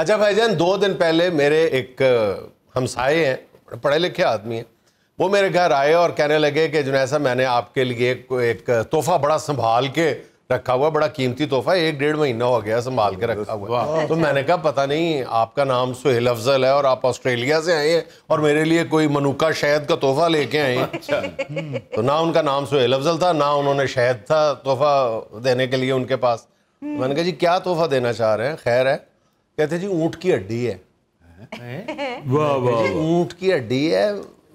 अच्छा भाईजान, 2 दिन पहले मेरे एक हमसाये हैं, पढ़े लिखे आदमी हैं, वो मेरे घर आए और कहने लगे कि जुनैद साहब मैंने आपके लिए एक तोहफा बड़ा संभाल के रखा हुआ, बड़ा कीमती तोहफा, 1-1.5 महीना हो गया संभाल के रखा हुआ। तो मैंने कहा पता नहीं आपका नाम सुहेल अफजल है और आप ऑस्ट्रेलिया से आए हैं और मेरे लिए कोई मनुका शहद का तोहफा लेके आए हैं। तो ना उनका नाम सुहेल अफजल था, ना उन्होंने शहद था तोहफा देने के लिए उनके पास। मैंने कहा जी क्या तोहफा देना चाह रहे हैं? खैर है। कहते जी ऊँट की हड्डी है। ऊँट की हड्डी है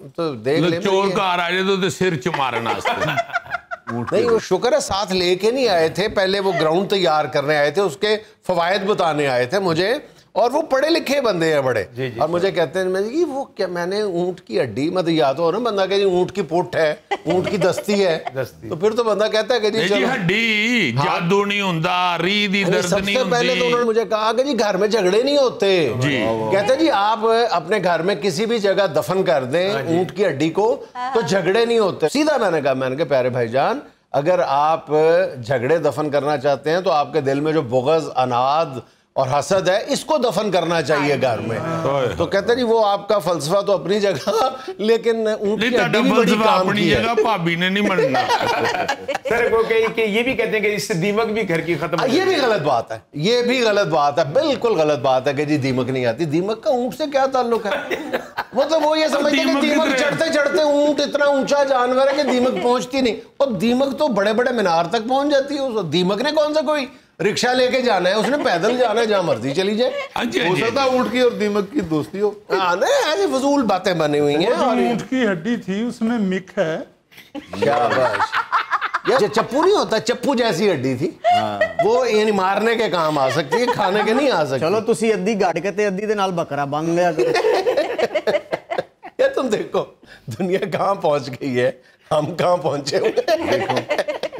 तो देख ले, चोर का आ रहा तो सिर च मारना नहीं, वो शुक्र है साथ लेके नहीं आए थे, पहले वो ग्राउंड तैयार करने आए थे, उसके फवायद बताने आए थे मुझे, और वो पढ़े लिखे बंदे हैं बड़े। जी, और मुझे कहते हैं मैं वो क्या, मैंने ऊँट की हड्डी, मतलब या तो हो ना बंदा कहे जी ऊँट की पुट है, ऊँट की दस्ती है, तो फिर तो बंदा कहता है कि जी चलो हड्डी जादू नहीं होता, रीढ़ दी दर्द नहीं होती। पहले तो उन्होंने मुझे कहा कि जी घर में झगड़े नहीं होते। कहते जी आप अपने घर में किसी भी जगह दफन कर दें ऊँट की हड्डी को तो झगड़े नहीं होते। सीधा मैंने कहा प्यारे भाईजान, अगर आप झगड़े दफन करना चाहते हैं तो आपके दिल में जो बुग़्ज़, अनाद और हसद है, इसको दफन करना चाहिए घर में। तो कहते नहीं वो आपका फलसफा तो अपनी जगह, लेकिन ऊँट की हड्डी भी बड़ी काम की है। भाभी ने नहीं मनना। सर वो कि ये भी कहते हैं कि इससे दीमक भी घर की खत्म, ये भी गलत बात है, ये भी गलत बात है, बिल्कुल गलत बात है कि जी दीमक नहीं आती। दीमक का ऊँट से क्या ताल्लुक है? मतलब वो ये समझते हैं कि दीमक चढ़ते चढ़ते ऊँट इतना ऊंचा जानवर है कि दीमक पहुंचती नहीं, और दीमक तो बड़े बड़े मीनार तक पहुंच जाती है। दीमक ने कौन सा कोई रिक्शा लेके जाना है, उसने पैदल जाना है, जहां मर्जी चली जाए। हो सकता है ऊँट की और दीमक की दोस्ती हो। हाँ नहीं, ऐसी फजूल बातें बनी हुई हैं। और ऊँट की हड्डी थी उसमें मिक है, शाबाश। ये चप्पू नहीं होता, चप्पू जैसी हड्डी थी। वो यानी मारने के काम आ सकती है, खाने के नहीं आ सकती। चलो तुसी अद्धी गाड़ के ते अद्धी दे नाल बकरा बांध लिया करो। ये तुम देखो दुनिया कहाँ पहुंच गई है, हम कहाँ पहुंचे हुए।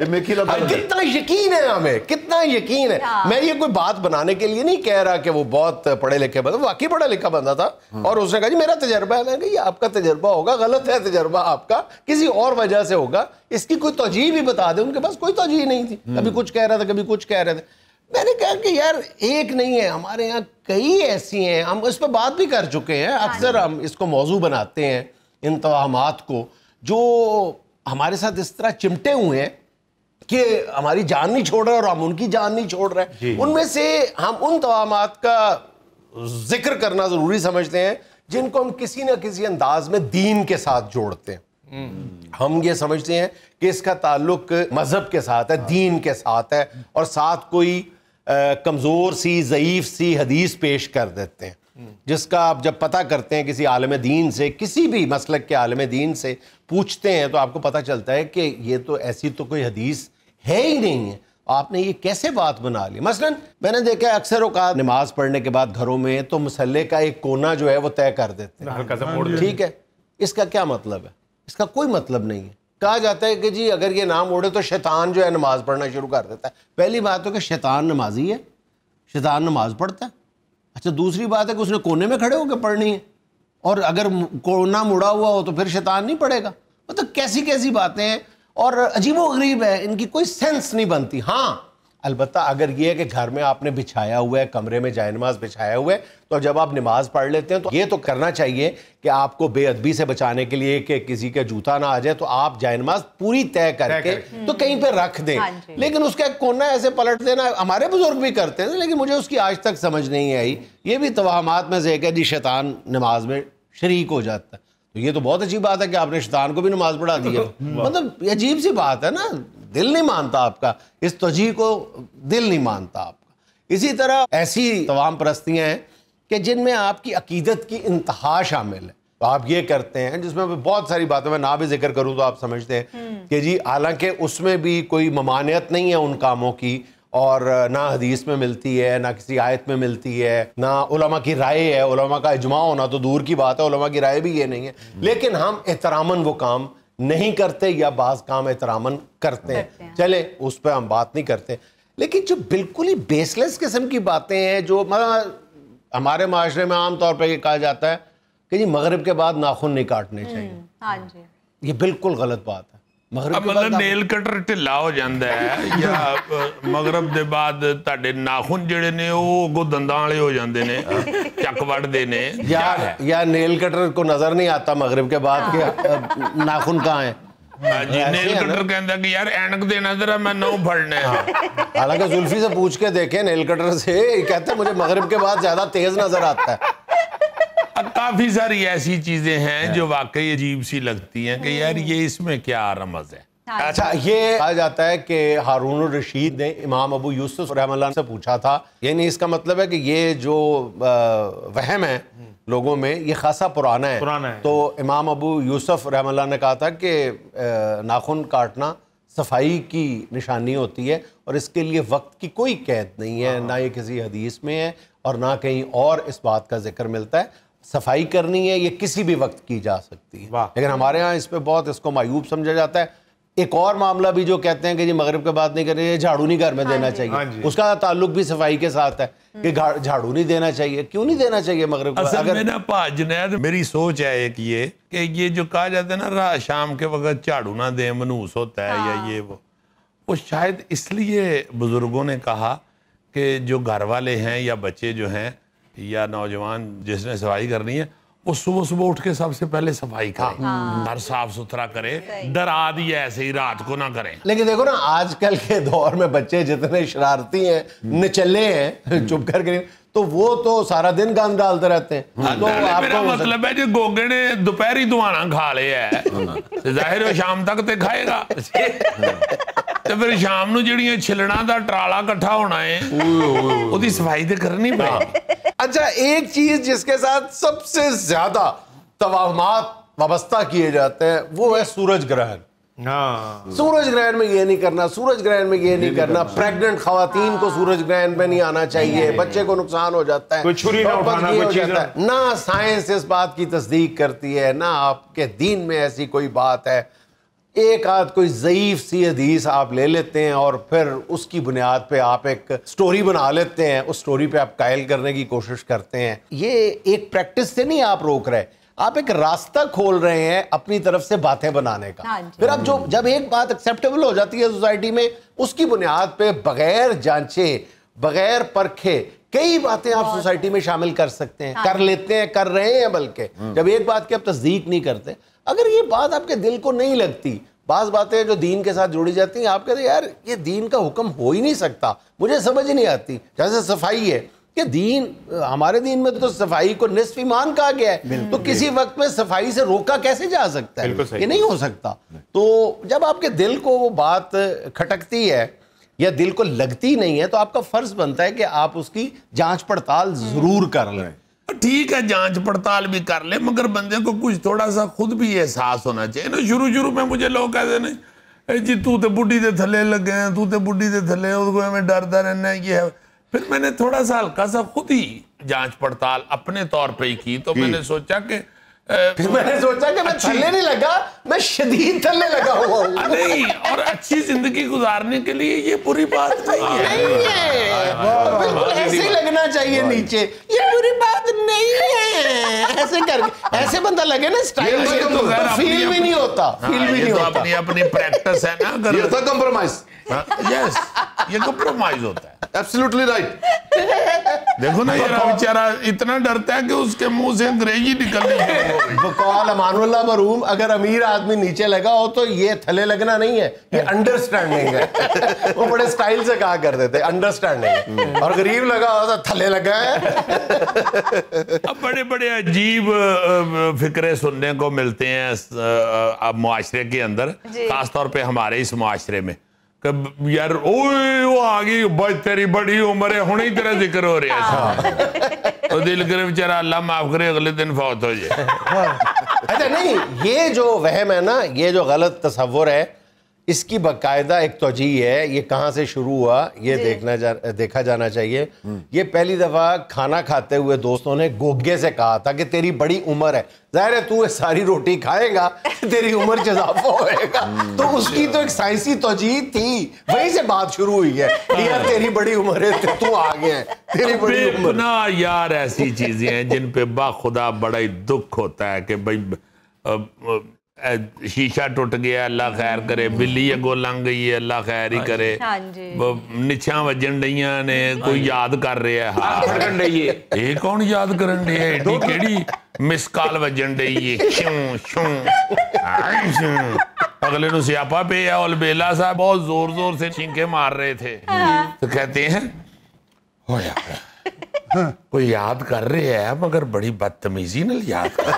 कितना यकीन है हमें, कितना यकीन है। मैं ये कोई बात बनाने के लिए नहीं कह रहा कि वो बहुत पढ़े लिखे बंदा, वाकई पढ़ा लिखा बंदा था। और उसने कहा जी मेरा तजर्बा है। मैंने कहा ये आपका तजर्बा होगा, गलत है तजर्बा आपका, किसी और वजह से होगा, इसकी कोई तौजीह भी बता दे। उनके पास कोई तौजीह नहीं थी, कभी कुछ कह रहा था, कभी कुछ कह रहे थे। मैंने कहा कि यार एक नहीं है, हमारे यहाँ कई ऐसी हैं, हम इस पर बात भी कर चुके हैं, अक्सर हम इसको मौजू बनाते हैं इन तवाहमात को, जो हमारे साथ इस तरह चिमटे हुए हैं कि हमारी जान नहीं छोड़ रहे और हम उनकी जान नहीं छोड़ रहे। उनमें से हम उन तवाहमात का जिक्र करना जरूरी समझते हैं जिनको हम किसी न किसी अंदाज में दीन के साथ जोड़ते हैं। हम ये समझते हैं कि इसका ताल्लुक मजहब के साथ है, दीन के साथ है, और साथ कोई कमज़ोर सी ज़ईफ़ सी हदीस पेश कर देते हैं, जिसका आप जब पता करते हैं किसी आलिम दीन से, किसी भी मसलक के आलिम दीन से पूछते हैं, तो आपको पता चलता है कि ये तो ऐसी तो कोई हदीस है ही नहीं है, आपने ये कैसे बात बना ली। मसलन मैंने देखा अक्सर औकात नमाज पढ़ने के बाद घरों में तो मुसल्ले का एक कोना जो है वो तय कर देते हैं। ठीक है, इसका क्या मतलब है? इसका कोई मतलब नहीं है। कहा जाता है कि जी अगर ये नाम ओढ़े तो शैतान जो है नमाज पढ़ना शुरू कर देता है। पहली बात तो कि शैतान नमाजी है, शैतान नमाज पढ़ता है। अच्छा, दूसरी बात है कि उसने कोने में खड़े होकर पढ़नी है, और अगर कोना मुड़ा हुआ हो तो फिर शैतान नहीं पढ़ेगा। मतलब कैसी कैसी बातें हैं, और अजीबोगरीब है, इनकी कोई सेंस नहीं बनती। हाँ अलबत्ता अगर ये है कि घर में आपने बिछाया हुआ है, कमरे में जायनमाज बिछाया हुआ है, तो जब आप नमाज पढ़ लेते हैं तो ये तो करना चाहिए कि आपको बेअदबी से बचाने के लिए कि किसी का जूता ना आ जाए, तो आप जायनमाज पूरी तय करके तो कहीं पे रख दें। लेकिन उसका कोना ऐसे पलट देना हमारे बुजुर्ग भी करते हैं, लेकिन मुझे उसकी आज तक समझ नहीं आई। ये भी तवाहमात में से एक है जी, शैतान नमाज में शरीक हो जाता है। तो ये तो बहुत अच्छी बात है कि आपने शैतान को भी नमाज पढ़ा दी है। मतलब अजीब सी बात है ना, दिल नहीं मानता आपका, इस तौजीह को दिल नहीं मानता आपका। इसी तरह ऐसी तमाम परस्तियाँ हैं कि जिनमें आपकी अकीदत की इंतहा शामिल है, तो आप ये करते हैं जिसमें बहुत सारी बातें मैं ना भी जिक्र करूँ तो आप समझते हैं कि जी हालांकि उसमें भी कोई ममानियत नहीं है उन कामों की, और ना हदीस में मिलती है, ना किसी आयत में मिलती है, ना उलमा की राय है। उलमा का इजमा होना तो दूर की बात है, उलमा की राय भी ये नहीं है। लेकिन हम एहतरामन वो काम नहीं करते, या बाज़ काम एहतरामन करते हैं। चले उस पर हम बात नहीं करते, लेकिन जो बिल्कुल ही बेसलेस किस्म की बातें हैं, जो हमारे माशरे में आम तौर पर ये कहा जाता है कि जी मगरिब के बाद नाखून नहीं काटने चाहिए। ये बिल्कुल गलत बात है। मतलब नेल कटर ढिला हो जाता है या मगरब के बाद ਤੁਹਾਡੇ नाखून ਜਿਹੜੇ ਨੇ ਉਹ ਅੱਗੋਂ ਦੰਦਾਂ ਵਾਲੇ ਹੋ ਜਾਂਦੇ ਨੇ ਚੱਕ ਵੱਢਦੇ ਨੇ या नेल कटर को नजर नहीं आता मगरिब के बाद के नाखून कहाँ है जी नेल कटर कहता कि यार ऐनक दे नजर है मैं नौ फड़ने हालांकि जुल्फी से पूछ के देखे नेल कटर से कहते हैं मुझे मगरिब के बाद ज्यादा तेज नजर आता है काफी सारी ऐसी चीजें हैं जो वाकई अजीब सी लगती हैं कि यार ये इसमें क्या रमज है। अच्छा ये कहा जाता है कि हारून रशीद ने इमाम अबू यूसुफ रहमतुल्लाह से पूछा था, यानी इसका मतलब है कि ये जो वहम है लोगों में ये खासा पुराना है। तो इमाम अबू यूसुफ रहमतुल्लाह ने कहा था कि नाखून काटना सफाई की निशानी होती है और इसके लिए वक्त की कोई कैद नहीं है, ना ये किसी हदीस में है और ना कहीं और इस बात का जिक्र मिलता है। सफाई करनी है ये किसी भी वक्त की जा सकती है, लेकिन हमारे यहाँ इस पे बहुत इसको मायूब समझा जाता है। एक और मामला भी जो कहते हैं कि जी मगरिब के बाद नहीं करनी, झाड़ू नहीं घर में देना चाहिए, उसका ताल्लुक भी सफाई के साथ है कि झाड़ू नहीं देना चाहिए। क्यों नहीं देना चाहिए मगरिब? असल में ना जुनैद मेरी सोच है एक ये कि ये जो कहा जाता है ना रात शाम के वक्त झाड़ू ना दे मनूस होता है या ये वो शायद इसलिए बुजुर्गों ने कहा कि जो घर वाले हैं या बच्चे जो हैं या नौजवान जिसने सफाई करनी है वो सुबह सुबह उठ के सबसे पहले सफाई करे, घर साफ सुथरा करे, डरा दिए ऐसे ही रात को ना करें। लेकिन देखो ना आजकल के दौर में बच्चे जितने शरारती हैं, निचले हैं, चुप करके, तो वो तो सारा दिन गंद डालते रहते हैं। तो मेरा मतलब है जो गोगे ने दोपहरी दुआना खा लिया है तो जाहिर है शाम तक तो खाएगा तो फिर शाम ਨੂੰ ਜਿਹੜੀਆਂ ਛਿਲਣਾ ਦਾ ਟਰਾਲਾ ਇਕੱਠਾ ਹੋਣਾ है ਉਹਦੀ सफाई तो करनी पड़ेगी। अच्छा एक चीज जिसके साथ सबसे ज्यादा तवाहमात वाबस्ता किए जाते हैं वो है सूरज ग्रहण। सूरज ग्रहण में ये नहीं करना, सूरज ग्रहण में ये नहीं करना, प्रेग्नेंट खवातीन को सूरज ग्रहण में नहीं आना चाहिए, बच्चे को नुकसान हो जाता है, छुरी ना उठाना, ना साइंस इस बात की तस्दीक करती है, ना आपके दीन में ऐसी कोई बात है। एक आध कोई ज़ईफ सी हदीस आप ले लेते हैं और फिर उसकी बुनियाद पे आप एक स्टोरी बना लेते हैं, उस स्टोरी पे आप कायल करने की कोशिश करते हैं। ये एक प्रैक्टिस से नहीं आप रोक रहे, आप एक रास्ता खोल रहे हैं अपनी तरफ से बातें बनाने का। फिर अब जब एक बात एक्सेप्टेबल हो जाती है सोसाइटी में, उसकी बुनियाद पे बगैर जांचे बगैर परखे कई बातें आप सोसाइटी में शामिल कर सकते हैं, कर लेते हैं, कर रहे हैं। बल्कि जब एक बात की आप तस्दीक नहीं करते, अगर ये बात आपके दिल को नहीं लगती, बाज़ बातें जो दीन के साथ जुड़ी जाती हैं, आप कहते हैं यार ये दीन का हुक्म हो ही नहीं सकता, मुझे समझ ही नहीं आती। जैसे सफाई है कि दीन, हमारे दीन में तो सफाई को निस्फ ईमान कहा गया है, तो किसी वक्त में सफाई से रोका कैसे जा सकता है? ये नहीं हो सकता। तो जब आपके दिल को वो बात खटकती है या दिल को लगती नहीं है, तो आपका फर्ज बनता है कि आप उसकी जांच पड़ताल जरूर कर लें। ठीक है जांच पड़ताल भी कर ले, मगर बंदे को कुछ थोड़ा सा खुद भी एहसास होना चाहिए ना। शुरू में मुझे लोग कहते हैं जी तू तो बुढ़ी दे थले लगे हैं, तू तो बुढ़ी दे थले, उसको मैं डरता रहना ये है। फिर मैंने थोड़ा सा हल्का सा खुद ही जांच पड़ताल अपने तौर पे ही की, तो मैंने सोचा कि फिर मैंने सोचा कि मैं थल्ले नहीं लगा, मैं शदीद थल्ले लगा हुआ हूं। नहीं, और अच्छी जिंदगी गुजारने के लिए ये बुरी बात नहीं है। बिल्कुल ऐसे ही लगना चाहिए नीचे, ये बुरी बात नहीं है। ऐसे करके ऐसे बंदा लगे ना स्टाइल से, तो फील भी नहीं होता, फील भी नहीं होता। अपनी प्रैक्टिस है ना, अगर ये था कंप्रोमाइज। यस, ये कंप्रोमाइज होता है। Absolutely right. देखो ना यार बेचारा इतना डरता है कि उसके मुंह से अंग्रेजी निकलनी है। बकौल अमानुल्लाह मरूम, अगर अमीर आदमी नीचे लगा हो तो ये थले लगना नहीं है, ये अंडरस्टैंडिंग है। वो बड़े स्टाइल से कहा करते थे अंडरस्टैंडिंग, और गरीब लगा हो तो थले लगा है। अब बड़े बड़े अजीब फिक्रे सुनने को मिलते हैं अब मुआशरे के अंदर, खासतौर पे हमारे इस मुआशरे में। यार ओए वो आ गई भाई, तेरी बड़ी उम्र है, हुणे ही तेरा जिक्र हो रहा है, तो दिल करे बेचारा अल्लाह माफ करे अगले दिन फौत हो जाए। अच्छा नहीं, ये जो वहम है ना, ये जो गलत तस्वुर है, इसकी बाकायदा एक तौजीह है। ये कहाँ से शुरू हुआ ये देखा जाना चाहिए। ये पहली दफ़ा खाना खाते हुए दोस्तों ने गोगे से कहा था कि तेरी बड़ी उम्र है, जाहिर है तू सारी रोटी खाएगा, तेरी उम्र से इजाफा होएगा। तो उसकी तो एक साइंसी तौजीह थी, वहीं से बात शुरू हुई है यार तेरी बड़ी उम्र है, तू आगे है, तेरी बड़ी उम्र ना। यार ऐसी चीजें हैं जिन पे बाखुदा बड़ा ही दुख होता है कि भाई शीशा टुट गया अल्लाह खैर करे, बिल्ली अगो लंघ गई है अल्लाह खैर ही करे, निछां वजन डईयां ने, कोई याद कर रहा है, फड़कन रही है, ये कौन याद करन डे है, एडी केड़ी मिस कॉल वजन डई है, शूं शूं अगले नु स्यापा पे है। और बेला साहब बहुत जोर जोर से छींके मार रहे थे, तो कहते हैं होया कोई याद कर रहे है मगर बड़ी बदतमीजी न याद कर।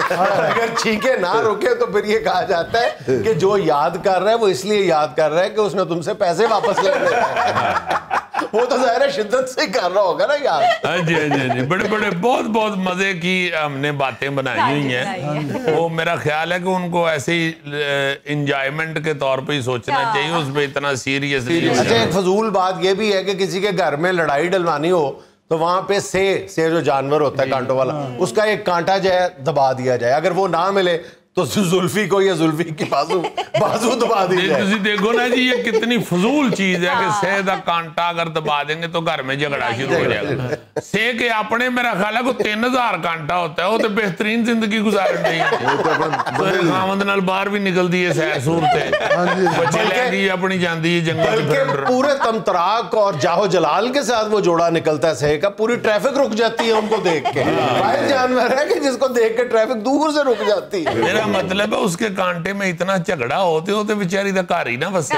अगर छींके ना रुके तो फिर ये कहा जाता है कि जो याद कर रहा है वो इसलिए याद कर रहा है कि उसने तुमसे पैसे वापस लेने हैं। वो तो ज़ाहिर है शिद्दत से कर रहा होगा ना यार। हाँ जी हाँ जी हाँ जी, बड़े बड़े बहुत बहुत मजे की हमने बातें बनाई हुई हैं। वो मेरा ख्याल है कि उनको ऐसे ही इंजॉयमेंट के तौर पे ही सोचना चाहिए, उस पर इतना सीरियस। अच्छा, एक फजूल बात ये भी है कि किसी के घर में लड़ाई डलवानी हो तो वहां पे से जो जानवर होता है कांटों वाला, उसका एक कांटा जो है दबा दिया जाए, अगर वो ना मिले तो जुल्फी को या जुल्फी की बाजू दबा दी जाए। तुसी देखो ना जी, ये कितनी फजूल चीज है कि सेह दा कांटा अगर दबा देंगे तो घर में झगड़ा शुरू हो जाएगा। सेह के अपने मेरा ख्याल है को 3000 कांटा होता है, वो तो बेहतरीन जिंदगी गुजारन रही है, खामद नाल बाहर भी निकलती है सैर सूर ते, बच्चे लेके अपनी जाती है जंगल बल्कि पूरे तमतराक और जाहो जलाल के साथ वो जोड़ा निकलता है सेह का, पूरी ट्रैफिक रुक जाती है उनको देख के। वाहिद जानवर है कि जिसको देख के ट्रैफिक दूर से रुक जाती है। मेरा मतलब है उसके कांटे में इतना झगड़ा होते बेचारी का घर ही ना बसे।